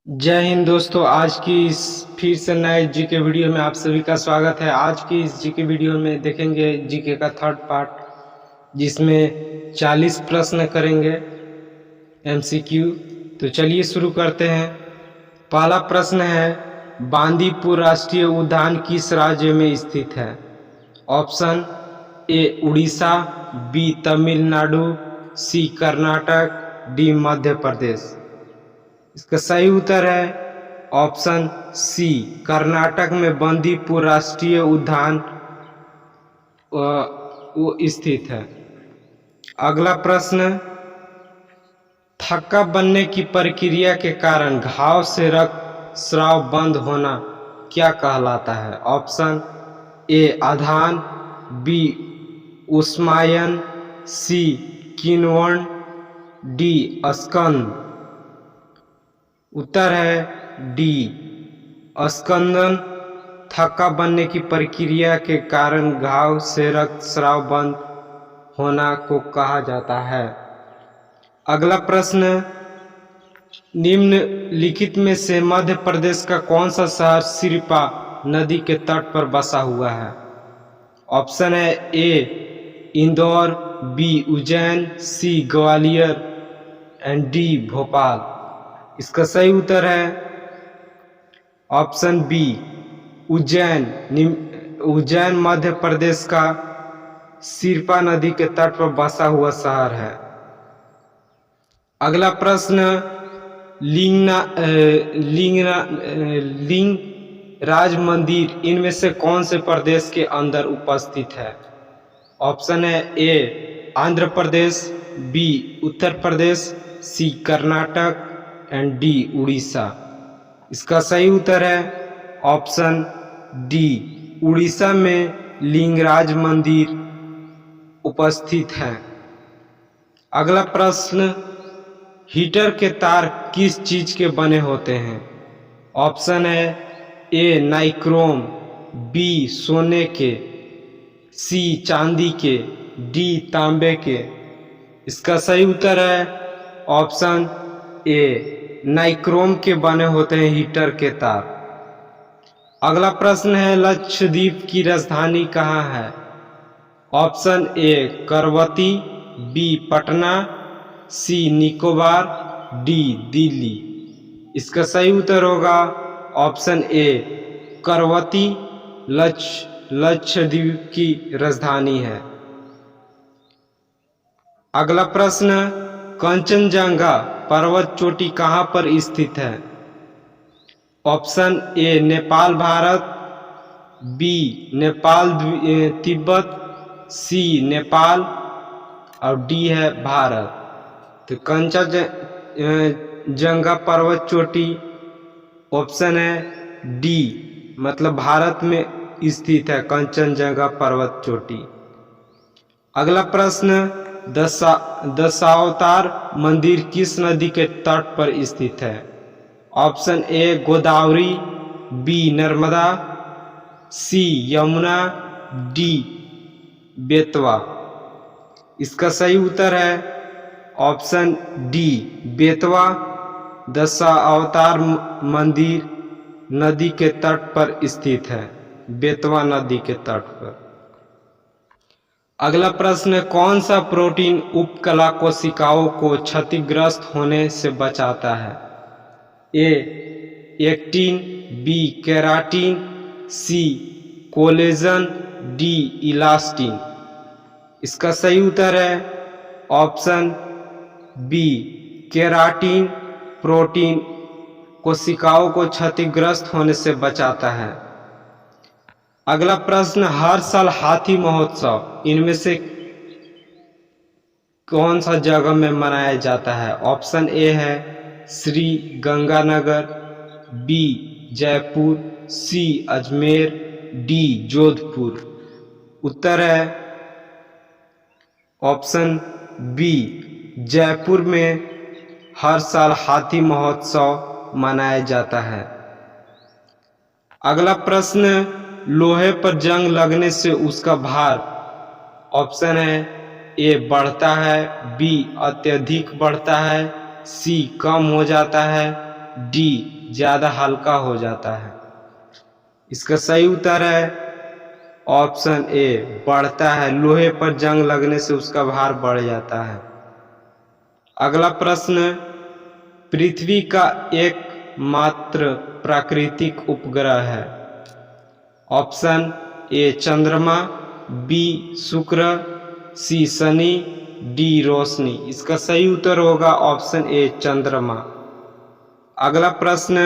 जय हिंद दोस्तों। आज की इस फिर से नए जीके वीडियो में आप सभी का स्वागत है। आज की इस जीके वीडियो में देखेंगे जीके का थर्ड पार्ट, जिसमें 40 प्रश्न करेंगे एमसीक्यू। तो चलिए शुरू करते हैं। पहला प्रश्न है, बांदीपुर राष्ट्रीय उद्यान किस राज्य में स्थित है? Option A Orissa, B Tamil Nadu, C Karnataka, D Madhya Pradesh. इसका सही उत्तर है ऑप्शन सी, कर्नाटक में बंदीपुर राष्ट्रीय उद्यान वो स्थित है। अगला प्रश्न, थक्का बनने की प्रक्रिया के कारण घाव से रक्त स्राव बंद होना क्या कहलाता है? ऑप्शन ए आधान, बी उष्मायन, सी किण्वन, डी स्कंद। उत्तर है डी स्कंदन। थक्का बनने की प्रक्रिया के कारण घाव से रक्त स्राव बंद होना को कहा जाता है। अगला प्रश्न, निम्नलिखित में से मध्य प्रदेश का कौन सा शहर सिरपा नदी के तट पर बसा हुआ है? ऑप्शन है A Indore, B Ujjain, C Gwalior and D Bhopal. इसका सही उत्तर है ऑप्शन बी उज्जैन। उज्जैन मध्य प्रदेश का सिरपा नदी के तट पर बसा हुआ शहर है। अगला प्रश्न, लिंगराज मंदिर इनमें से कौन से प्रदेश के अंदर उपस्थित है? ऑप्शन है A Andhra Pradesh, B Uttar Pradesh, C Karnataka and D Orissa. इसका सही उत्तर है ऑप्शन डी, उड़ीसा में लिंगराज मंदिर उपस्थित है। अगला प्रश्न, हीटर के तार किस चीज के बने होते हैं? ऑप्शन है ए नाइक्रोम, बी सोने के, सी चांदी के, डी तांबे के। इसका सही उत्तर है ऑप्शन ए नाइक्रोम के बने होते हैं हीटर के तार। अगला प्रश्न है, लक्षद्वीप की राजधानी कहाँ है? Option A Kavaratti, B Patna, C Nicobar, D Delhi. इसका सही उत्तर होगा ऑप्शन ए करवती लक्षद्वीप की राजधानी है। अगला प्रश्न, कंचनजंगा पर्वत चोटी कहाँ पर स्थित है? Option A Nepal Bharat, B Nepal Tibet, C Nepal और डी है भारत। तो कंचनजंगा पर्वत चोटी ऑप्शन है डी, मतलब भारत में स्थित है कंचनजंगा पर्वत चोटी। अगला प्रश्न, दशावतार मंदिर किस नदी के तट पर स्थित है? Option A Godavari, B Narmada, C Yamuna, D Betwa. इसका सही उत्तर है ऑप्शन डी बेतवा। दशावतार मंदिर नदी के तट पर स्थित है, बेतवा नदी के तट पर। अगला प्रश्न, कौन सा प्रोटीन उपकला कोशिकाओं को क्षतिग्रस्त होने से बचाता है? A actin, B keratin, C collagen, D elastin. इसका सही उत्तर है ऑप्शन बी केराटिन प्रोटीन कोशिकाओं को क्षतिग्रस्त होने से बचाता है। अगला प्रश्न, हर साल हाथी महोत्सव इनमें से कौन सा जगह में मनाया जाता है? ऑप्शन ए है श्री गंगानगर, बी जयपुर, सी अजमेर, डी जोधपुर। उत्तर है ऑप्शन बी जयपुर में हर साल हाथी महोत्सव मनाया जाता है। अगला प्रश्न, लोहे पर जंग लगने से उसका भार ऑप्शन है ए बढ़ता है, बी अत्यधिक बढ़ता है, सी कम हो जाता है, डी ज्यादा हल्का हो जाता है। इसका सही उत्तर है ऑप्शन ए बढ़ता है। लोहे पर जंग लगने से उसका भार बढ़ जाता है। अगला प्रश्न, पृथ्वी का एकमात्र प्राकृतिक उपग्रह है। ऑप्शन ए चंद्रमा, बी शुक्र, सी शनि, डी रोशनी। इसका सही उत्तर होगा ऑप्शन ए चंद्रमा। अगला प्रश्न,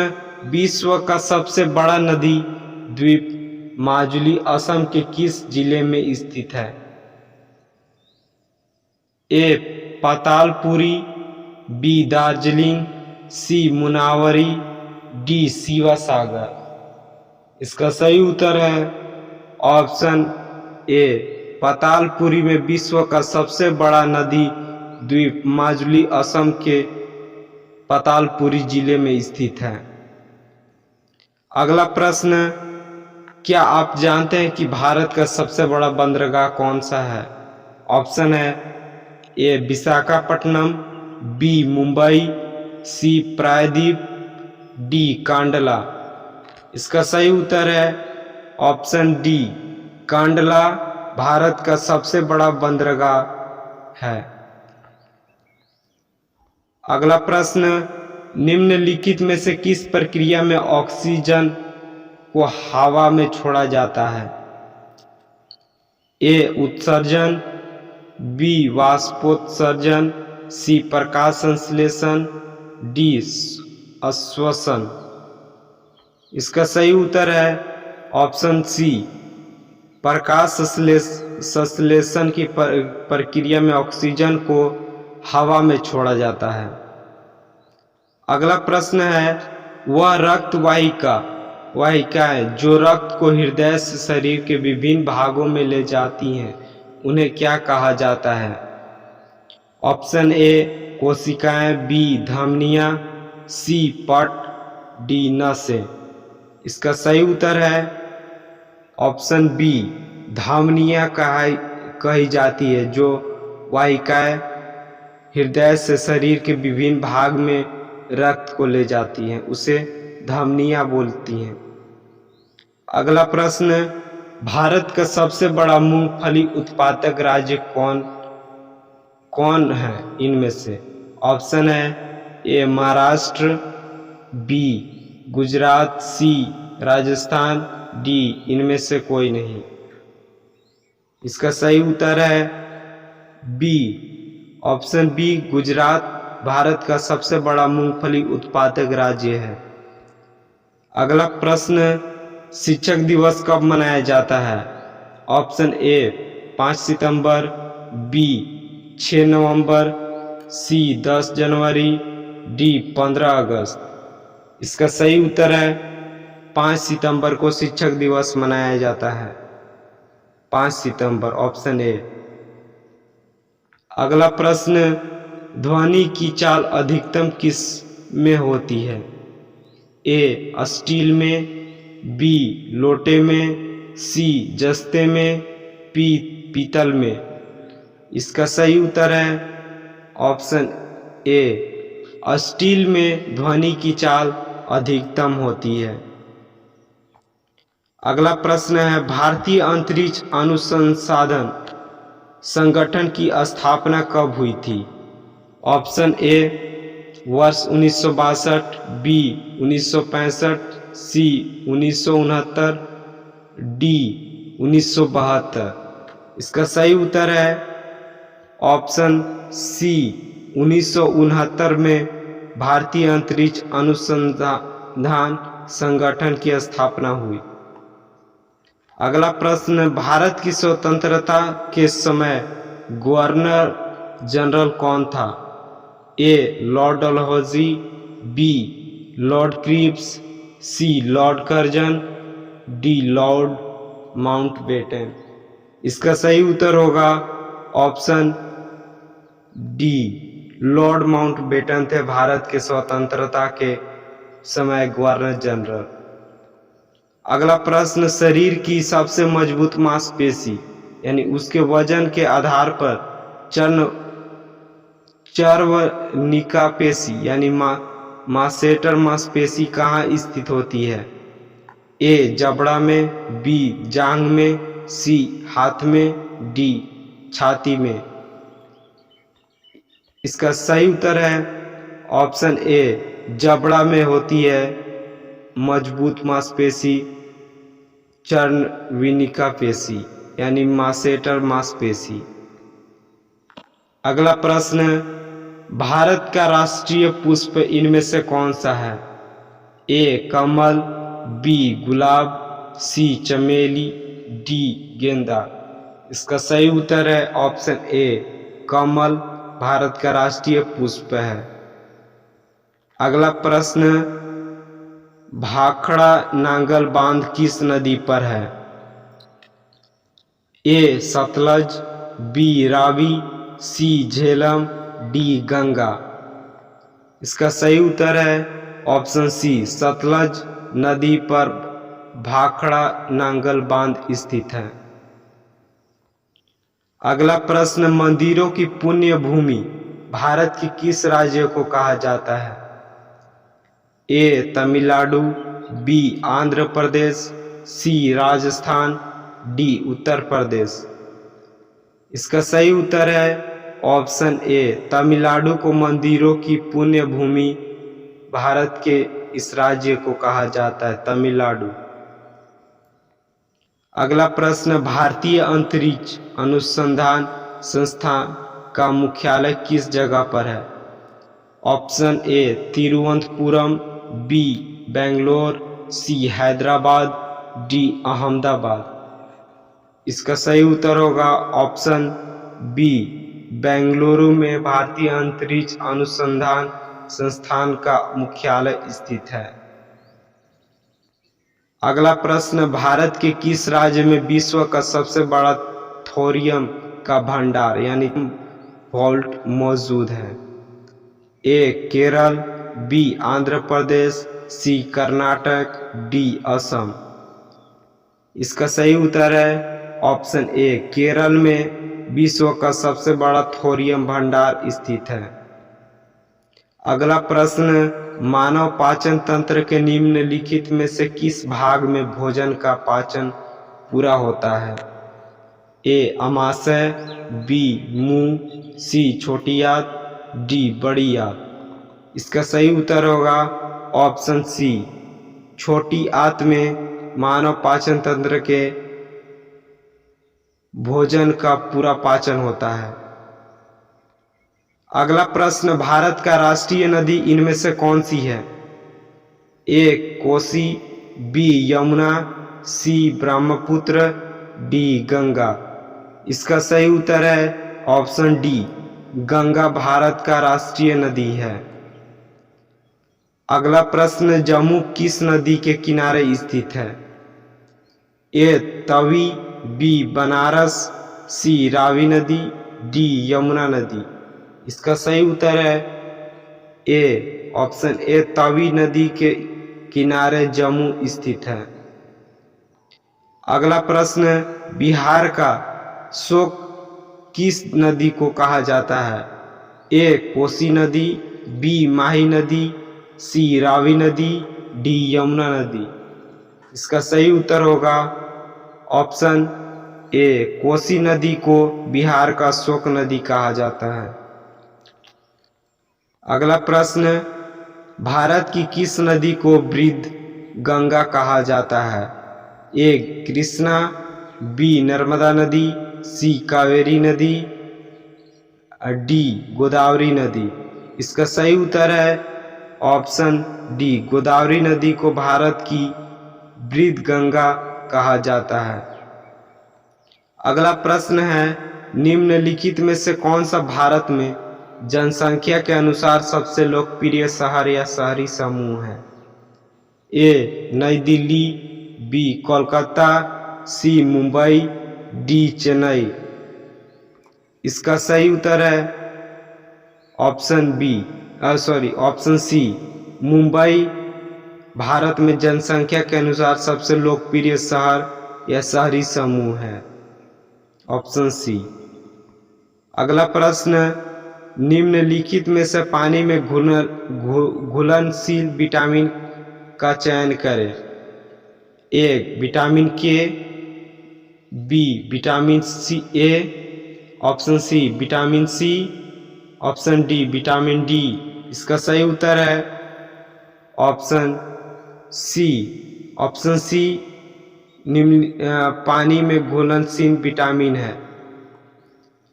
विश्व का सबसे बड़ा नदी द्वीप माजुली असम के किस जिले में स्थित है? ए पातालपुरी, बी दार्जिलिंग, सी मुनावरी, डी शिवसागर। इसका सही उत्तर है ऑप्शन ए पातालपुरी में विश्व का सबसे बड़ा नदी द्वीप माजुली असम के पातालपुरी जिले में स्थित है। अगला प्रश्न, क्या आप जानते हैं कि भारत का सबसे बड़ा बंदरगाह कौन सा है? ऑप्शन है ए विशाखापट्टनम, बी मुंबई, सी प्रायद्वीप, डी कांडला। इसका सही उत्तर है ऑप्शन डी कांडला भारत का सबसे बड़ा बंदरगाह है। अगला प्रश्न, निम्नलिखित में से किस प्रक्रिया में ऑक्सीजन को हवा में छोड़ा जाता है? ए उत्सर्जन, बी वाष्पोत्सर्जन, सी प्रकाश संश्लेषण, डी अश्वसन। इसका सही उत्तर है ऑप्शन सी प्रकाश संश्लेषण की प्रक्रिया में ऑक्सीजन को हवा में छोड़ा जाता है। अगला प्रश्न है, वह रक्त वाहिकाएं जो रक्त को हृदय से शरीर के विभिन्न भागों में ले जाती हैं उन्हें क्या कहा जाता है? ऑप्शन ए कोशिकाएं, बी धमनियां, सी पट, डी नसें। इसका सही उत्तर है ऑप्शन बी धमनियां कही जाती है। जो वाहिकाएं हृदय से शरीर के विभिन्न भाग में रक्त को ले जाती हैं उसे धमनियां बोलती हैं। अगला प्रश्न, भारत का सबसे बड़ा मूंगफली उत्पादक राज्य कौन है इनमें से? ऑप्शन है A Maharashtra, B Gujarat, C Rajasthan, D इनमें से कोई नहीं। इसका सही उत्तर है B option B Gujarat Bharat का सबसे बड़ा मूंगफली उत्पादक राज्य है। अगला प्रश्न, शिक्षक दिवस कब मनाया जाता है? ऑप्शन ए 5 सितंबर, बी 6 नवंबर, सी 10 जनवरी, डी 15 अगस्त। इसका सही उत्तर है 5 सितंबर को शिक्षक दिवस मनाया जाता है। 5 सितंबर ऑप्शन ए। अगला प्रश्न, ध्वनि की चाल अधिकतम किस में होती है? ए स्टील में, बी लोटे में, सी जस्ते में, पीतल में। इसका सही उत्तर है ऑप्शन ए स्टील में ध्वनि की चाल अधिकतम होती है। अगला प्रश्न है, भारतीय अंतरिक्ष अनुसंधान संगठन की स्थापना कब हुई थी? ऑप्शन ए वर्ष 1962, बी 1965, सी 1969, डी 1972। इसका सही उत्तर है ऑप्शन सी 1969 में भारतीय अंतरिक्ष अनुसंधान संगठन की स्थापना हुई। अगला प्रश्न, भारत की स्वतंत्रता के समय गवर्नर जनरल कौन था? A lord Dalhousie, B lord Cripps, C lord Curzon, D lord Mountbatten. इसका सही उत्तर होगा ऑप्शन डी लॉर्ड माउंटबेटन थे भारत के स्वतंत्रता के समय गवर्नर जनरल। अगला प्रश्न, शरीर की सबसे मजबूत मांसपेशी यानी उसके वजन के आधार पर चर्वनिका पेशी यानी मासेटर मांसपेशी कहाँ स्थित होती है? ए जबड़ा में, बी जांघ में, सी हाथ में, डी छाती में। इसका सही उत्तर है ऑप्शन ए, जबड़ा में होती है मजबूत मांसपेशी चर्णविनिका पेशी यानी मासेटर मांसपेशी। अगला प्रश्न, भारत का राष्ट्रीय पुष्प इनमें से कौन सा है? ए कमल, बी गुलाब, सी चमेली, डी गेंदा। इसका सही उत्तर है ऑप्शन ए, कमल भारत का राष्ट्रीय पुष्प है। अगला प्रश्न, भाखड़ा नांगल बांध किस नदी पर है? ए सतलज, बी रावी, सी झेलम, डी गंगा। इसका सही उत्तर है ऑप्शन सी, सतलज नदी पर भाखड़ा नांगल बांध स्थित है। अगला प्रश्न, मंदिरों की पुण्य भूमि भारत के किस राज्य को कहा जाता है? ए तमिलनाडु, बी आंध्र प्रदेश, सी राजस्थान, डी उत्तर प्रदेश। इसका सही उत्तर है ऑप्शन ए, तमिलनाडु को मंदिरों की पुण्य भूमि भारत के इस राज्य को कहा जाता है, तमिलनाडु। अगला प्रश्न, भारतीय अंतरिक्ष अनुसंधान संस्थान का मुख्यालय किस जगह पर है? Option A Thiruvananthapuram, B Bangalore, C Hyderabad, D Ahmedabad. इसका सही उत्तर होगा ऑप्शन बी, बेंगलुरु में भारतीय अंतरिक्ष अनुसंधान संस्थान का मुख्यालय स्थित है। अगला प्रश्न, भारत के किस राज्य में विश्व का सबसे बड़ा थोरियम का भंडार यानी वॉल्ट मौजूद है? ए Kerala, B Andhra Pradesh, C Karnataka, D Assam. इसका सही उत्तर है ऑप्शन ए, केरल में विश्व का सबसे बड़ा थोरियम भंडार स्थित है। अगला प्रश्न, मानव पाचन तंत्र के निम्नलिखित में से किस भाग में भोजन का पाचन पूरा होता है? ए अमाशय, बी मुंह, सी छोटी आंत, डी बड़ी आंत। इसका सही उत्तर होगा ऑप्शन सी, छोटी आंत में मानव पाचन तंत्र के भोजन का पूरा पाचन होता है। अगला प्रश्न, भारत का राष्ट्रीय नदी इनमें से कौन सी है? ए कोसी, बी यमुना, सी ब्रह्मपुत्र, डी गंगा। इसका सही उत्तर है ऑप्शन डी, गंगा भारत का राष्ट्रीय नदी है। अगला प्रश्न, जम्मू किस नदी के किनारे स्थित है? ए तवी, बी बनारस, सी रावी नदी, डी यमुना नदी। इसका सही उत्तर है ए ऑप्शन ए, तवी नदी के किनारे जम्मू स्थित है। अगला प्रश्न, बिहार का शोक किस नदी को कहा जाता है? ए कोसी नदी, बी माही नदी, सी रावी नदी, डी यमुना नदी। इसका सही उत्तर होगा ऑप्शन ए, कोसी नदी को बिहार का शोक नदी कहा जाता है। अगला प्रश्न, भारत की किस नदी को वृद्ध गंगा कहा जाता है? ए कृष्णा, बी नर्मदा नदी, सी कावेरी नदी, डी गोदावरी नदी। इसका सही उत्तर है ऑप्शन डी, गोदावरी नदी को भारत की वृद्ध गंगा कहा जाता है। अगला प्रश्न है, निम्नलिखित में से कौन सा भारत में जनसंख्या के अनुसार सबसे लोकप्रिय शहर या शहरी समूह है? ए नई दिल्ली, बी कोलकाता, सी मुंबई, डी चेन्नई। इसका सही उत्तर है ऑप्शन सी, मुंबई भारत में जनसंख्या के अनुसार सबसे लोकप्रिय शहर या शहरी समूह है, ऑप्शन सी। अगला प्रश्न, निम्नलिखित में से पानी में घुलनशील विटामिन का चयन करें। 1 vitamin K, B vitamin C A, option C vitamin C, option D vitamin D. इसका सही उत्तर है ऑप्शन सी। ऑप्शन सी पानी में घुलनशील विटामिन है।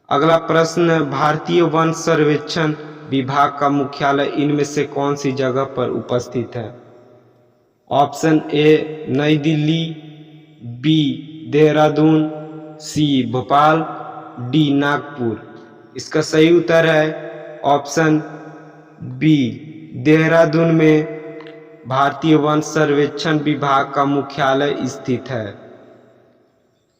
अगला प्रश्न, भारतीय वन सर्वेक्षण विभाग का मुख्यालय इनमें से कौन सी जगह पर उपस्थित है? ऑप्शन ए नई दिल्ली, बी देहरादून, सी भोपाल, डी नागपुर। इसका सही उत्तर है ऑप्शन बी देहरादून में भारतीय वन सर्वेक्षण विभाग का मुख्यालय स्थित है।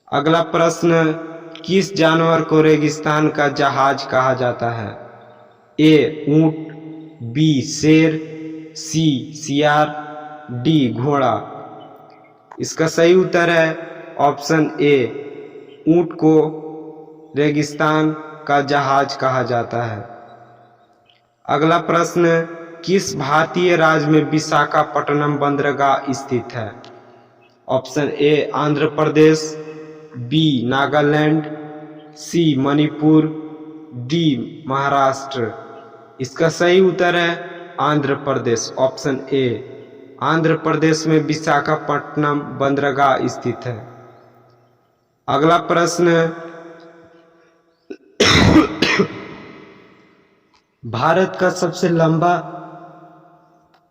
अगला प्रश्न, किस जानवर को रेगिस्तान का जहाज कहा जाता है? ए ऊंट, बी शेर, सी सियार, डी घोड़ा। इसका सही उत्तर है ऑप्शन ए, ऊंट को रेगिस्तान का जहाज कहा जाता है। अगला प्रश्न, किस भारतीय राज्य में विशाखापट्टनम बंदरगाह स्थित है? Option A Andhra Pradesh, B Nagaland, C Manipur, D Maharashtra. इसका सही उत्तर है आंध्र प्रदेश, ऑप्शन ए। आंध्र प्रदेश में विशाखापट्टनम बंदरगाह स्थित है। अगला प्रश्न, भारत का सबसे लंबा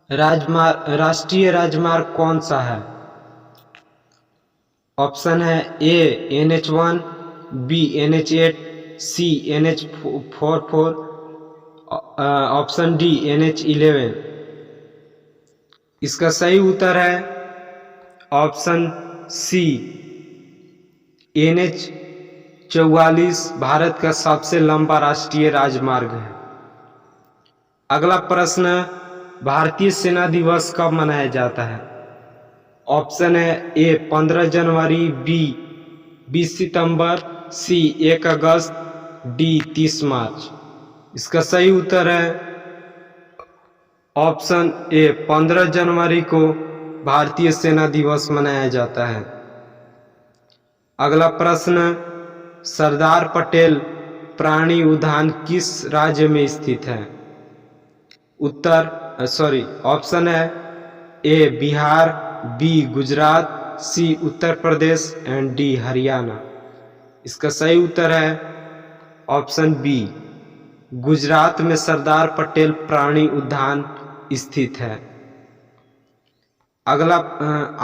राष्ट्रीय राजमार्ग कौन सा है? ऑप्शन है ए NH1, बी NH8, सी NH44, ऑप्शन डी NH11। इसका सही उत्तर है ऑप्शन सी NH44 भारत का सबसे लंबा राष्ट्रीय राजमार्ग है। अगला प्रश्न, भारतीय सेना दिवस कब मनाया जाता है? ऑप्शन है ए 15 जनवरी, बी 20 सितंबर, सी 1 अगस्त, डी 30 मार्च। इसका सही उत्तर है ऑप्शन ए 15 जनवरी को भारतीय सेना दिवस मनाया जाता है। अगला प्रश्न, सरदार पटेल प्राणी उद्यान किस राज्य में स्थित है? ऑप्शन है A Bihar, B Gujarat, C Uttar Pradesh and D Haryana. इसका सही उत्तर है ऑप्शन बी, गुजरात में सरदार पटेल प्राणी उद्यान स्थित है। अगला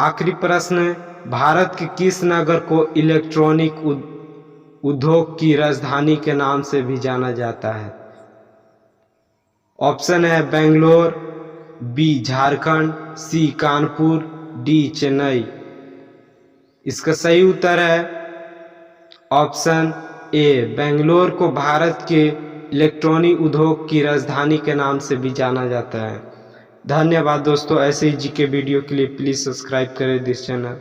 आखिरी प्रश्न, भारत के किस नगर को इलेक्ट्रॉनिक उद्योग की राजधानी के नाम से भी जाना जाता है? ऑप्शन है बेंगलोर, बी झारखंड, सी कानपुर, डी चेन्नई। इसका सही उत्तर है ऑप्शन ए, बेंगलोर को भारत के इलेक्ट्रॉनिक उद्योग की राजधानी के नाम से भी जाना जाता है। धन्यवाद दोस्तों। ऐसे ही जीके वीडियो के लिए प्लीज़ सब्सक्राइब करें दिस चैनल।